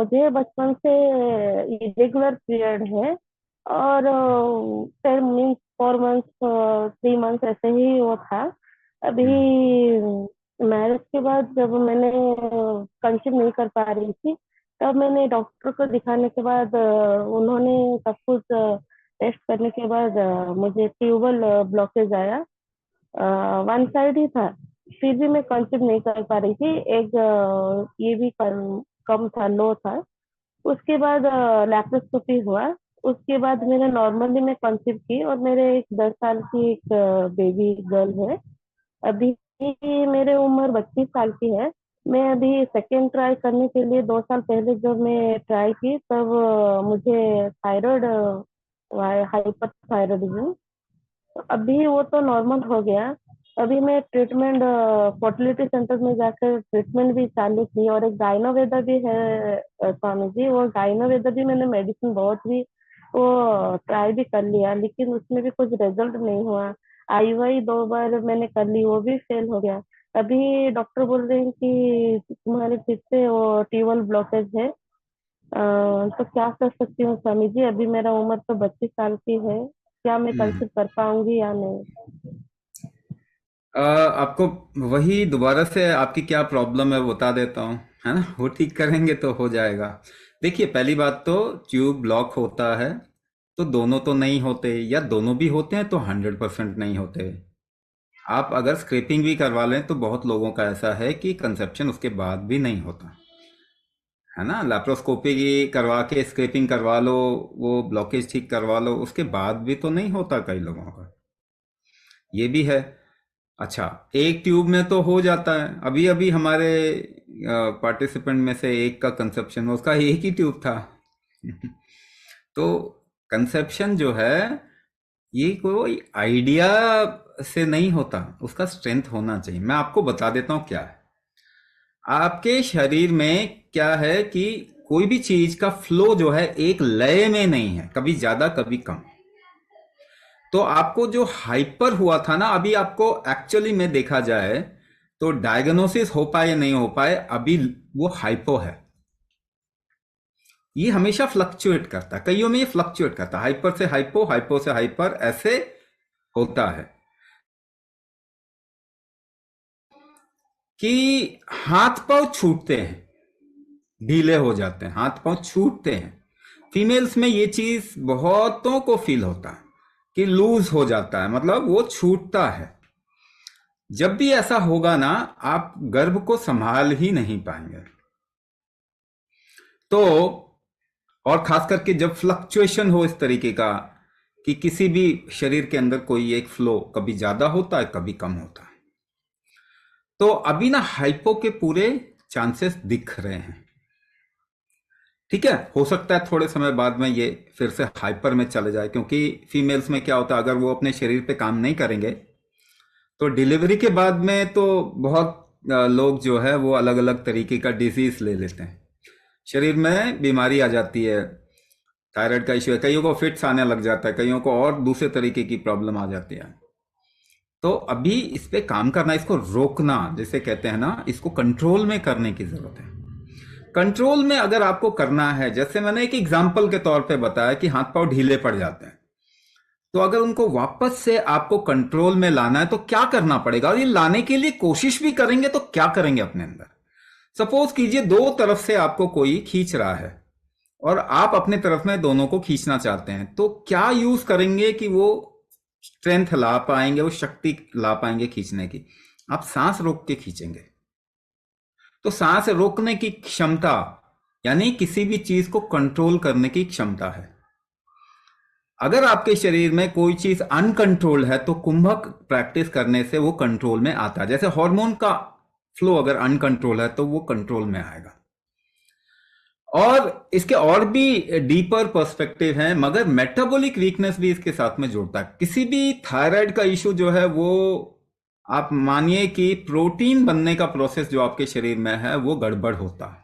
मुझे बचपन से इरेगुलर पीरियड है। और 10 मीन्स 4 मंथ्स 3 मंथ्स ऐसे ही वो था। अभी हम्म। मैरिज के बाद जब मैंने कंसीव नहीं कर पा रही थी, तब मैंने डॉक्टर को दिखाने के बाद उन्होंने सब कुछ टेस्ट करने के बाद मुझे ट्यूबल ब्लॉकेज आया। वन साइड ही था। फिर भी मैं कंसीव नहीं कर पा रही थी। एक ये भी कम था, लो था। उसके बाद लैप्रोस्कोपी हुआ। उसके बाद मैंने नॉर्मली मैं कंसीव की, और मेरे एक 10 साल की एक बेबी गर्ल है अभी। मेरे उम्र 32 साल की है। मैं अभी सेकेंड ट्राई करने के लिए 2 साल पहले जब मैं ट्राई की, तब मुझे थायराइड, हाइपर थायराइडिज्म, अभी वो तो नॉर्मल हो गया। अभी मैं ट्रीटमेंट फर्टिलिटी सेंटर में जाकर ट्रीटमेंट भी चालू की, और एक गायनो भी है स्वामी जी। वो गायनो भी मैंने मेडिसिन बहुत भी वो ट्राई भी कर लिया, लेकिन उसमें भी कुछ रिजल्ट नहीं हुआ। आईवाई 2 बार मैंने कर ली, वो भी फेल हो गया। अभी डॉक्टर बोल रहे हैं कि तुम्हारे फिर से वो ट्यूबल ब्लॉकेज है। तो क्या कर सकती हूँ स्वामी जी? अभी मेरा उम्र तो 32 साल की है। क्या मैं हम्म। कंसीव कर पाऊंगी या नहीं? आपको वही दोबारा से आपकी क्या प्रॉब्लम है वो बता देता हूँ, है ना? वो ठीक करेंगे तो हो जाएगा। देखिए, पहली बात तो ट्यूब ब्लॉक होता है तो दोनों तो नहीं होते, या दोनों भी होते हैं तो 100% नहीं होते। आप अगर स्क्रैपिंग भी करवा लें तो बहुत लोगों का ऐसा है कि कंसेप्शन उसके बाद भी नहीं होता, है ना? लैप्रोस्कोपी की करवा के स्क्रैपिंग करवा लो, वो ब्लॉकेज ठीक करवा लो, उसके बाद भी तो नहीं होता कई लोगों का। ये भी है। अच्छा, एक ट्यूब में तो हो जाता है। अभी अभी हमारे पार्टिसिपेंट में से एक का कंसेप्शन, उसका एक ही ट्यूब था। तो कंसेप्शन जो है, ये कोई आइडिया से नहीं होता, उसका स्ट्रेंथ होना चाहिए। मैं आपको बता देता हूँ क्या है। आपके शरीर में क्या है कि कोई भी चीज का फ्लो जो है एक लय में नहीं है, कभी ज्यादा कभी कम। तो आपको जो हाइपर हुआ था ना, अभी आपको एक्चुअली में देखा जाए तो डायग्नोसिस हो पाए या नहीं हो पाए, अभी वो हाइपो है। ये हमेशा फ्लक्चुएट करता है, कईयों में ये फ्लक्चुएट करता है, हाइपर से हाइपो, हाइपो से हाइपर, ऐसे होता है। कि हाथ पांव छूटते हैं, ढीले हो जाते हैं, हाथ पांव छूटते हैं। फीमेल्स में ये चीज बहुतों को फील होता है कि लूज हो जाता है, मतलब वो छूटता है। जब भी ऐसा होगा ना, आप गर्भ को संभाल ही नहीं पाएंगे। तो और खास करके जब फ्लक्चुएशन हो इस तरीके का, कि किसी भी शरीर के अंदर कोई एक फ्लो कभी ज्यादा होता है कभी कम होता है, तो अभी ना हाइपो के पूरे चांसेस दिख रहे हैं। ठीक है, हो सकता है थोड़े समय बाद में ये फिर से हाइपर में चले जाए, क्योंकि फीमेल्स में क्या होता है, अगर वो अपने शरीर पे काम नहीं करेंगे तो डिलीवरी के बाद में तो बहुत लोग जो है वो अलग अलग तरीके का डिजीज ले लेते हैं, शरीर में बीमारी आ जाती है। थायराइड का इश्यू है, कईयों को फिट्स आने लग जाता है, कईयों को और दूसरे तरीके की प्रॉब्लम आ जाती है। तो अभी इस पे काम करना, इसको रोकना जिसे कहते हैं ना, इसको कंट्रोल में करने की जरूरत है। कंट्रोल में अगर आपको करना है, जैसे मैंने एक एग्जांपल के तौर पे बताया कि हाथ पांव ढीले पड़ जाते हैं, तो अगर उनको वापस से आपको कंट्रोल में लाना है तो क्या करना पड़ेगा, और ये लाने के लिए कोशिश भी करेंगे तो क्या करेंगे अपने अंदर। सपोज कीजिए दो तरफ से आपको कोई खींच रहा है और आप अपने तरफ में दोनों को खींचना चाहते हैं, तो क्या यूज करेंगे कि वो स्ट्रेंथ ला पाएंगे, वो शक्ति ला पाएंगे खींचने की? आप सांस रोक के खींचेंगे। तो सांस रोकने की क्षमता, यानी किसी भी चीज को कंट्रोल करने की क्षमता है। अगर आपके शरीर में कोई चीज अनकंट्रोल्ड है तो कुंभक प्रैक्टिस करने से वो कंट्रोल में आता है। जैसे हार्मोन का फ्लो अगर अनकंट्रोल है तो वो कंट्रोल में आएगा। और इसके और भी डीपर पर्सपेक्टिव हैं, मगर मेटाबॉलिक वीकनेस भी इसके साथ में जोड़ता है। किसी भी थायराइड का इशू जो है वो, आप मानिए कि प्रोटीन बनने का प्रोसेस जो आपके शरीर में है वो गड़बड़ होता है।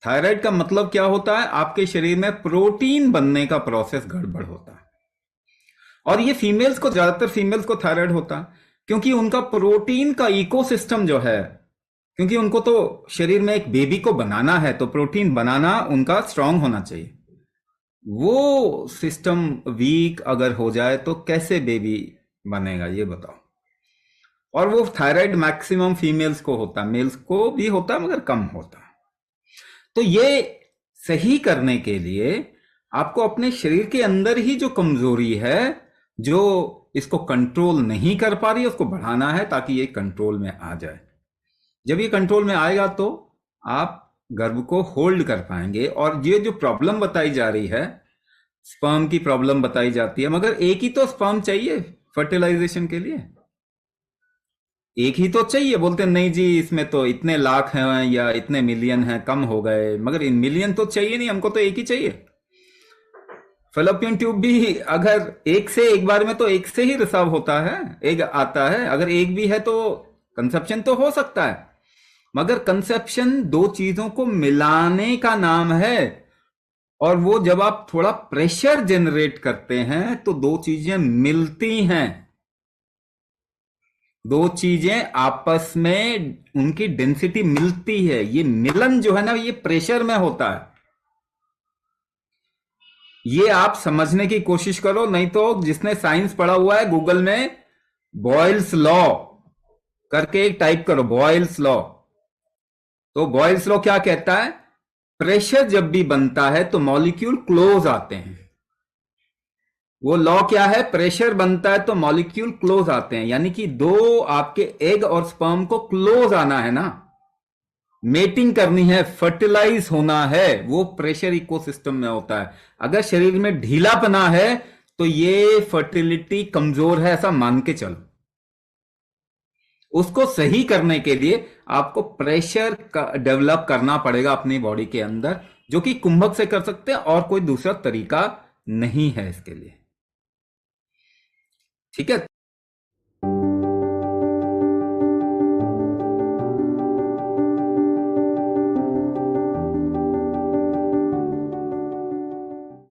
थायराइड का मतलब क्या होता है, आपके शरीर में प्रोटीन बनने का प्रोसेस गड़बड़ होता है। और ये फीमेल्स को, ज्यादातर फीमेल्स को थायराइड होता है क्योंकि उनका प्रोटीन का इकोसिस्टम जो है, क्योंकि उनको तो शरीर में एक बेबी को बनाना है, तो प्रोटीन बनाना उनका स्ट्रांग होना चाहिए। वो सिस्टम वीक अगर हो जाए तो कैसे बेबी बनेगा, ये बताओ। और वो थायराइड मैक्सिमम फीमेल्स को होता है, मेल्स को भी होता है मगर कम होता है। तो ये सही करने के लिए आपको अपने शरीर के अंदर ही जो कमजोरी है, जो इसको कंट्रोल नहीं कर पा रही है, उसको बढ़ाना है ताकि ये कंट्रोल में आ जाए। जब ये कंट्रोल में आएगा तो आप गर्भ को होल्ड कर पाएंगे। और ये जो प्रॉब्लम बताई जा रही है, स्पर्म की प्रॉब्लम बताई जाती है, मगर एक ही तो स्पर्म चाहिए फर्टिलाइजेशन के लिए, एक ही तो चाहिए। बोलते नहीं जी इसमें तो इतने लाख हैं या इतने मिलियन हैं, कम हो गए, मगर इन मिलियन तो चाहिए नहीं, हमको तो एक ही चाहिए। फेलोपियन ट्यूब भी अगर एक से एक बार में तो एक से ही रिसाव होता है, एक आता है। अगर एक भी है तो कंसेप्शन तो हो सकता है, मगर कंसेप्शन दो चीजों को मिलाने का नाम है। और वो जब आप थोड़ा प्रेशर जनरेट करते हैं तो दो चीजें मिलती हैं, दो चीजें आपस में उनकी डेंसिटी मिलती है। ये मिलन जो है ना, ये प्रेशर में होता है। ये आप समझने की कोशिश करो, नहीं तो जिसने साइंस पढ़ा हुआ है गूगल में बॉयल्स लॉ करके एक टाइप करो, बॉयल्स लॉ। तो बॉयल्स लॉ क्या कहता है? प्रेशर जब भी बनता है तो मॉलिक्यूल क्लोज आते हैं। वो लॉ क्या है? प्रेशर बनता है तो मॉलिक्यूल क्लोज आते हैं, यानी कि दो आपके एग और स्पर्म को क्लोज आना है ना, मेटिंग करनी है, फर्टिलाइज होना है, वो प्रेशर इकोसिस्टम में होता है। अगर शरीर में ढीलापना है तो ये फर्टिलिटी कमजोर है, ऐसा मान के चलो। उसको सही करने के लिए आपको प्रेशर डेवलप करना पड़ेगा अपनी बॉडी के अंदर, जो कि कुंभक से कर सकते हैं और कोई दूसरा तरीका नहीं है इसके लिए। ठीक है।